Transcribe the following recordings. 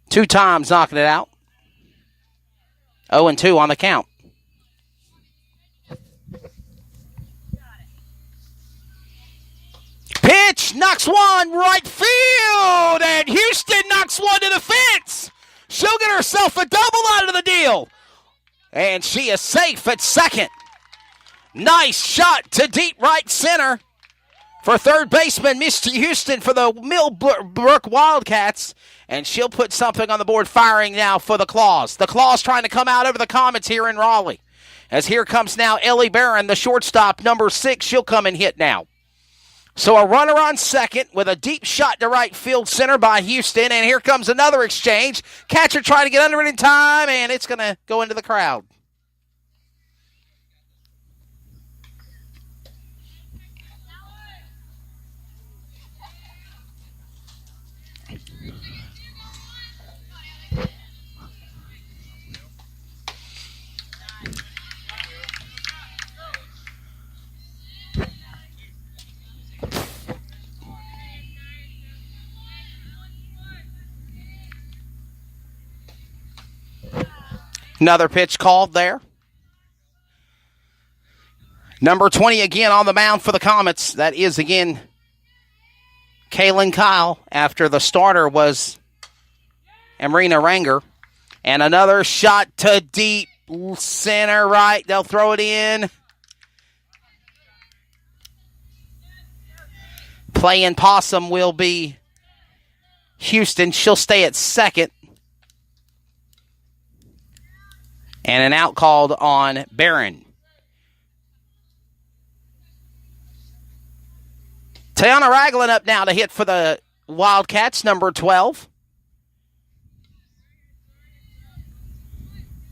2 times knocking it out. 0-2 on the count. Pitch knocks one right field, and Houston knocks one to the fence. She'll get herself a double out of the deal, and she is safe at second. Nice shot to deep right center for third baseman Misty Houston for the Millbrook Wildcats, and she'll put something on the board, firing now for the Claws. The Claws trying to come out over the Comets here in Raleigh. As here comes now Ellie Barron, the shortstop, number 6. She'll come and hit now. So a runner on second with a deep shot to right field center by Houston, and here comes another exchange. Catcher trying to get under it in time, and it's going to go into the crowd. Another pitch called there. Number 20 again on the mound for the Comets. That is again Kaylin Kyle after the starter was Amrina Ranger. And another shot to deep center right. They'll throw it in. Playing possum will be Houston. She'll stay at second. And an out called on Barron. Tiana Ragland up now to hit for the Wildcats, number 12.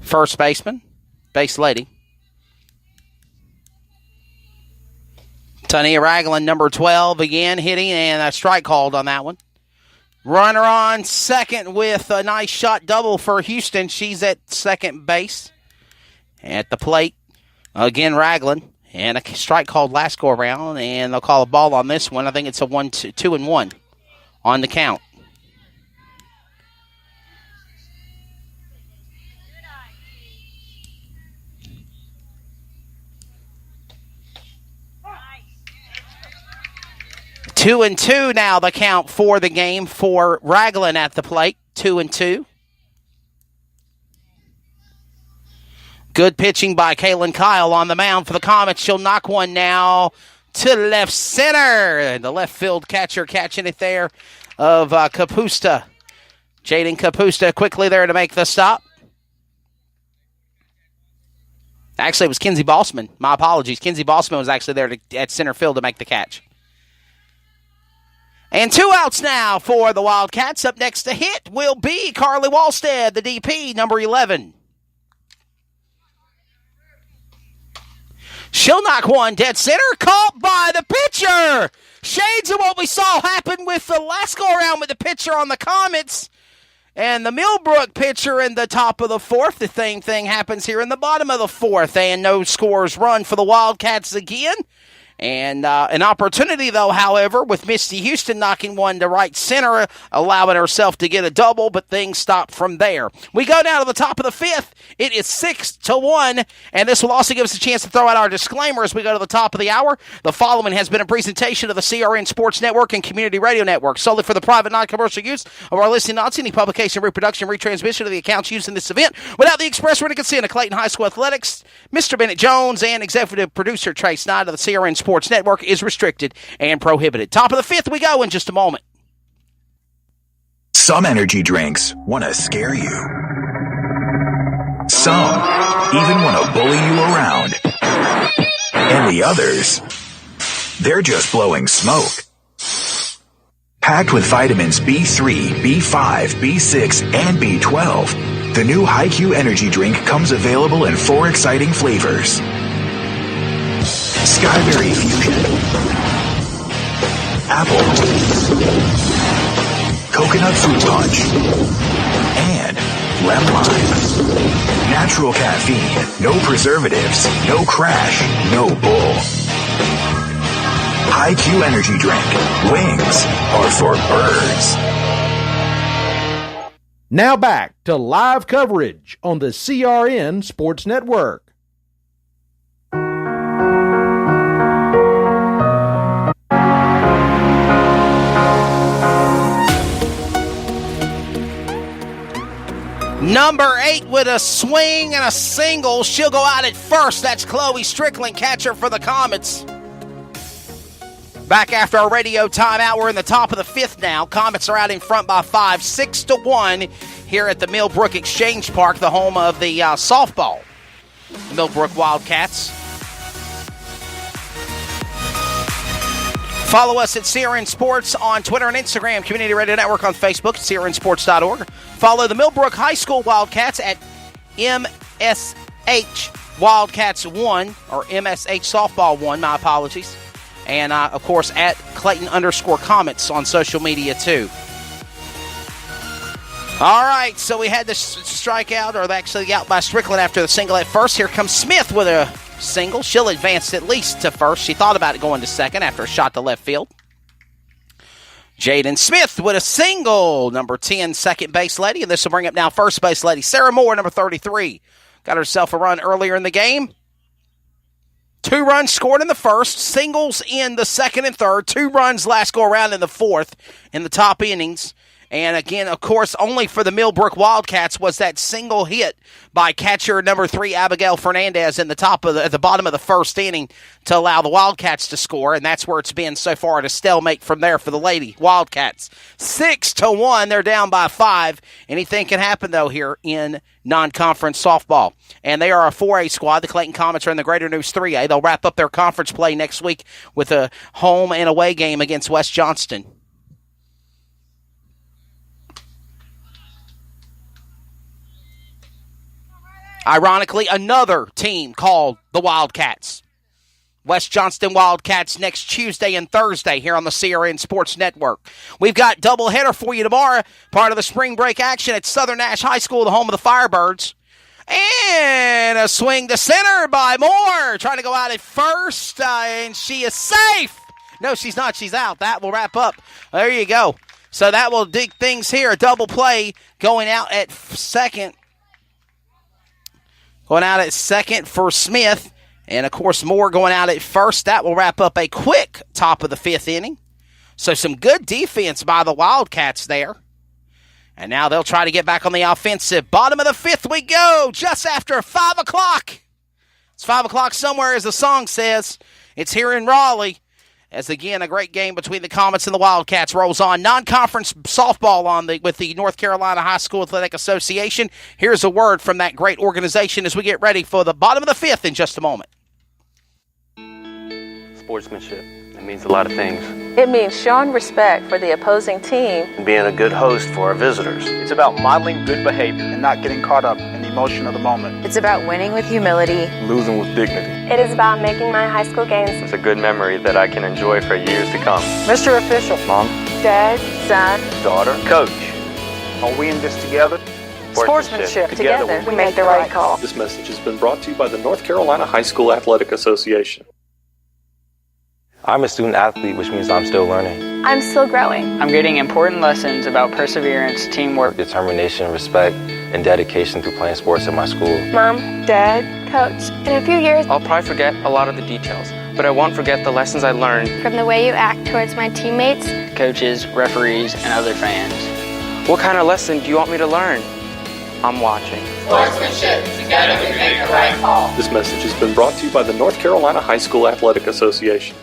First baseman, base lady. Tiana Ragland, number 12, again hitting, and a strike called on that one. Runner on second with a nice shot double for Houston. She's at second base. At the plate, again, Ragland. And a strike called last go around, and they'll call a ball on this one. I think it's a 2-1 on the count. Two and two now the count for the game for Ragland at the plate. 2-2. Good pitching by Kaylin Kyle on the mound for the Comets. She'll knock one now to left center. And the left field catcher catching it there of Kapusta. Jaden Kapusta quickly there to make the stop. Actually, it was Kinsey Bossman. My apologies. Kinsey Bossman was actually there at center field to make the catch. And 2 outs now for the Wildcats. Up next to hit will be Carly Walstead, the DP, number 11. She'll knock one dead center, caught by the pitcher. Shades of what we saw happen with the last go-around with the pitcher on the Comets and the Millbrook pitcher in the top of the fourth. The same thing happens here in the bottom of the fourth, and no scores run for the Wildcats again. And an opportunity, though, however, with Misty Houston knocking one to right center, allowing herself to get a double, but things stop from there. We go down to the top of the fifth. It is 6-1, and this will also give us a chance to throw out our disclaimer as we go to the top of the hour. The following has been a presentation of the CRN Sports Network and Community Radio Network, solely for the private, non-commercial use of our listening audience. Any publication, reproduction, retransmission of the accounts used in this event without the express written consent of Clayton High School Athletics, Mr. Bennett Jones, and executive producer Trey Snyder of the CRN Sports Network is restricted and prohibited. Top of the fifth we go in just a moment. Some energy drinks want to scare you. Some even want to bully you around. And the others, they're just blowing smoke. Packed with vitamins B3, B5, B6, and B12, the new HiQ energy drink comes available in 4 exciting flavors. Skyberry Fusion, Apple, Coconut Fruit Punch, and Lemon Lime. Natural caffeine, no preservatives, no crash, no bull. HiQ Energy Drink. Wings are for birds. Now back to live coverage on the CRN Sports Network. Number 8 with a swing and a single. She'll go out at first. That's Chloe Strickland, catcher for the Comets. Back after our radio timeout, we're in the top of the 5th now. Comets are out in front by 5, 6-1 here at the Millbrook Exchange Park, the home of the softball Millbrook Wildcats. Follow us at CRN Sports on Twitter and Instagram, Community Radio Network on Facebook, crnsports.org. Follow the Millbrook High School Wildcats at MSH Wildcats 1, or MSH Softball 1, my apologies. And, of course, at Clayton_Comets on social media, too. All right, so we had the strikeout, or actually out by Strickland after the single at first. Here comes Smith with a single. She'll advance at least to first. She thought about it going to second after a shot to left field. Jaden Smith with a single, number 10, second base lady. And this will bring up now first base lady Sarah Moore, number 33. Got herself a run earlier in the game. 2 runs scored in the first, singles in the second and third, 2 runs last go around in the fourth in the top innings. And again, of course, only for the Millbrook Wildcats was that single hit by catcher number 3, Abigail Fernandez, at the bottom of the first inning to allow the Wildcats to score. And that's where it's been so far, at a stalemate from there for the Lady Wildcats. 6-1, they're down by 5. Anything can happen, though, here in non-conference softball. And they are a 4A squad. The Clayton Comets are in the Greater News 3A. They'll wrap up their conference play next week with a home and away game against West Johnston. Ironically, another team called the Wildcats. West Johnston Wildcats next Tuesday and Thursday here on the CRN Sports Network. We've got doubleheader for you tomorrow, part of the spring break action at Southern Nash High School, the home of the Firebirds. And a swing to center by Moore, trying to go out at first, and she is safe. No, she's not. She's out. That will wrap up. There you go. So that will dig things here. A double play going out at second. Going out at second for Smith. And, of course, Moore going out at first. That will wrap up a quick top of the 5th inning. So some good defense by the Wildcats there. And now they'll try to get back on the offensive. Bottom of the 5th we go, just after 5 o'clock. It's 5 o'clock somewhere, as the song says. It's here in Raleigh. As, again, a great game between the Comets and the Wildcats rolls on. Non-conference softball with the North Carolina High School Athletic Association. Here's a word from that great organization as we get ready for the bottom of the 5th in just a moment. Sportsmanship. It means a lot of things. It means showing respect for the opposing team And being a good host for our visitors. It's about modeling good behavior and not getting caught up in the emotion of the moment. It's about winning with humility. Losing with dignity. It is about making my high school games. It's a good memory that I can enjoy for years to come. Mr. Official. Mom. Dad, son, Daughter. Coach. Are we in this together? sportsmanship. Together we make the right call. This message has been brought to you by the North Carolina High School Athletic Association. I'm a student athlete, which means I'm still learning. I'm still growing. I'm getting important lessons about perseverance, teamwork, determination, respect, and dedication through playing sports at my school. Mom, Dad, Coach. In a few years, I'll probably forget a lot of the details, but I won't forget the lessons I learned from the way you act towards my teammates, coaches, referees, and other fans. What kind of lesson do you want me to learn? I'm watching. Sportsmanship. Together we make the right call. This message has been brought to you by the North Carolina High School Athletic Association.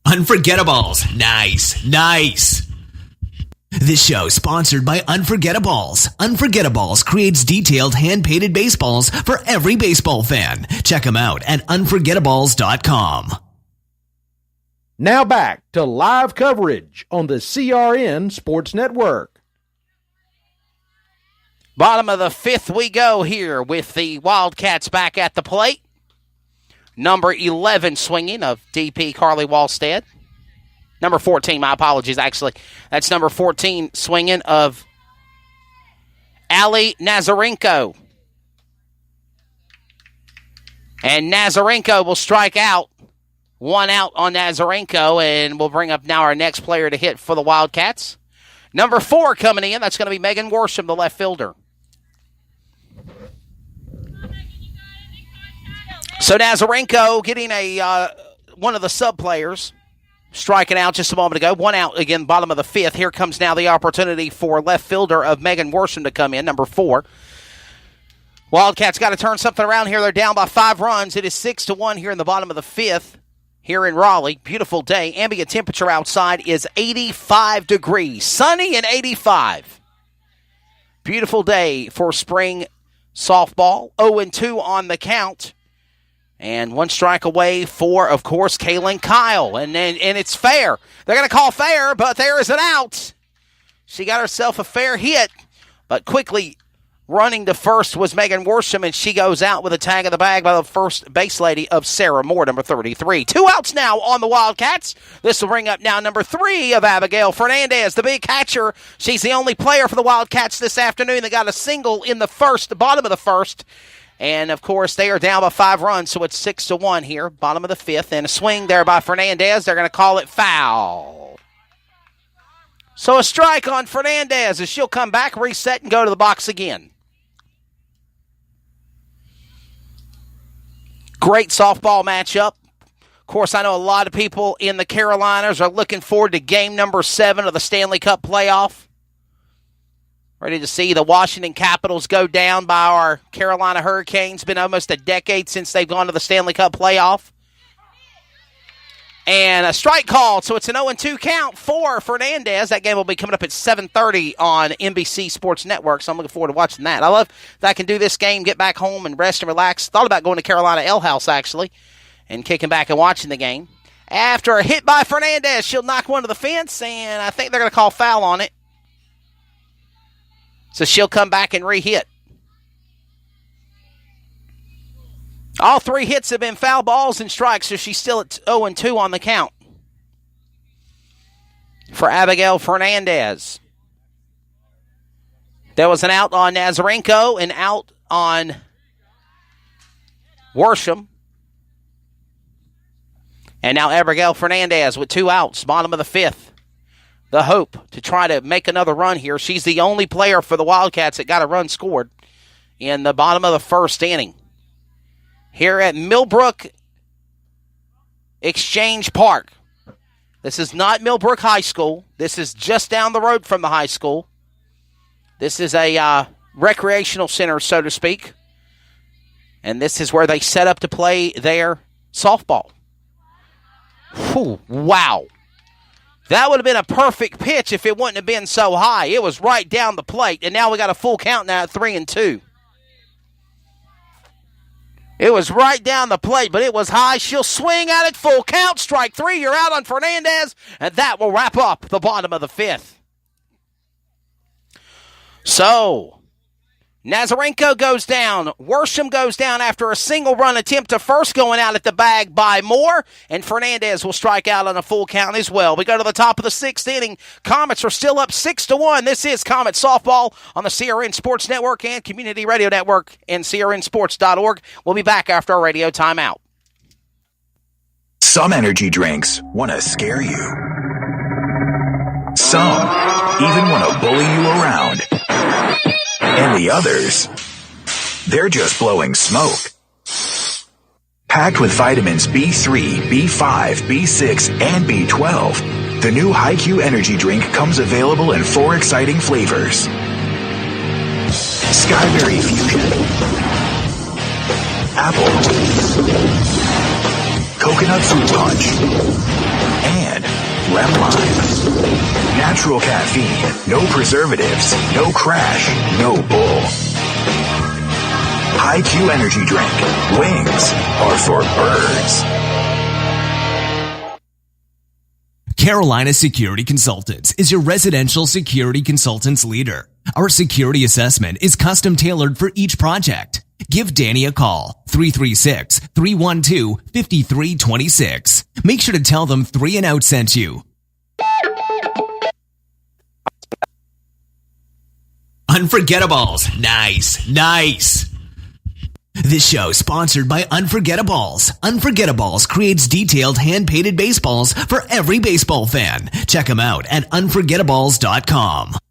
Unforgettables. Nice. This show is sponsored by Unforgettables. Unforgettables creates detailed hand-painted baseballs for every baseball fan. Check them out at unforgettables.com. Now back to live coverage on the CRN Sports Network. Bottom of the 5th we go here with the Wildcats back at the plate. Number 11 swinging of DP Carly Wallstead. Number 14, my apologies, actually. That's number 14 swinging of Ali Nazarenko. And Nazarenko will strike out. 1 out on Nazarenko, and we'll bring up now our next player to hit for the Wildcats. Number 4 coming in, that's going to be Megan Worsham, the left fielder. So Nazarenko getting one of the sub-players, striking out just a moment ago. 1 out again, bottom of the 5th. Here comes now the opportunity for left fielder of Megan Worsham to come in, number 4. Wildcats got to turn something around here. They're down by 5 runs. It is 6-1 here in the bottom of the 5th here in Raleigh. Beautiful day. Ambient temperature outside is 85 degrees. Sunny and 85. Beautiful day for spring softball. 0-2 on the count. And 1 strike away for, of course, Kaylin Kyle. And it's fair. They're going to call fair, but there is an out. She got herself a fair hit, but quickly running to first was Megan Worsham, and she goes out with a tag of the bag by the first base lady of Sarah Moore, number 33. 2 outs now on the Wildcats. This will bring up now number 3 of Abigail Fernandez, the big catcher. She's the only player for the Wildcats this afternoon that got a single in the bottom of the first. And, of course, they are down by 5 runs, so it's 6-1 here, bottom of the 5th. And a swing there by Fernandez. They're going to call it foul. So a strike on Fernandez as she'll come back, reset, and go to the box again. Great softball matchup. Of course, I know a lot of people in the Carolinas are looking forward to game number 7 of the Stanley Cup playoff. Ready to see the Washington Capitals go down by our Carolina Hurricanes. Been almost a decade since they've gone to the Stanley Cup playoff. And a strike called, so it's an 0-2 count for Fernandez. That game will be coming up at 7:30 on NBC Sports Network, so I'm looking forward to watching that. I love that I can do this game, get back home and rest and relax. Thought about going to Carolina Ale House, actually, and kicking back and watching the game. After a hit by Fernandez, she'll knock one to the fence, and I think they're going to call foul on it. So she'll come back and re-hit. All 3 hits have been foul balls and strikes, so she's still at 0-2 on the count for Abigail Fernandez. There was an out on Nazarenko, an out on Worsham. And now Abigail Fernandez with 2 outs, bottom of the 5th. The hope to try to make another run here. She's the only player for the Wildcats that got a run scored in the bottom of the 1st inning. Here at Millbrook Exchange Park. This is not Millbrook High School. This is just down the road from the high school. This is a recreational center, so to speak. And this is where they set up to play their softball. Whew, wow. That would have been a perfect pitch if it wouldn't have been so high. It was right down the plate, and now we got a full count now at 3-2. It was right down the plate, but it was high. She'll swing at it, full count, strike 3. You're out on Fernandez, and that will wrap up the bottom of the 5th. So, Nazarenko goes down. Worsham goes down after a single run attempt to first, going out at the bag by Moore. And Fernandez will strike out on a full count as well. We go to the top of the 6th inning. Comets are still up 6-1. This is Comet Softball on the CRN Sports Network and Community Radio Network and CRNSports.org. We'll be back after our radio timeout. Some energy drinks want to scare you. Some even want to bully you around. And the others, they're just blowing smoke. Packed with vitamins B3, B5, B6, and B12, the new HiQ energy drink comes available in 4 exciting flavors. Skyberry Fusion, Apple, Coconut Fruit Punch, and Lemon Lime. Natural caffeine, no preservatives, no crash, no bull. HiQ energy drink. Wings are for birds. Carolina Security Consultants is your residential security consultants leader. Our security assessment is custom tailored for each project. Give Danny a call, 336-312-5326. Make sure to tell them 3 and Out sent you. Unforgettables. Nice. This show sponsored by Unforgettables. Unforgettables creates detailed hand-painted baseballs for every baseball fan. Check them out at unforgettables.com.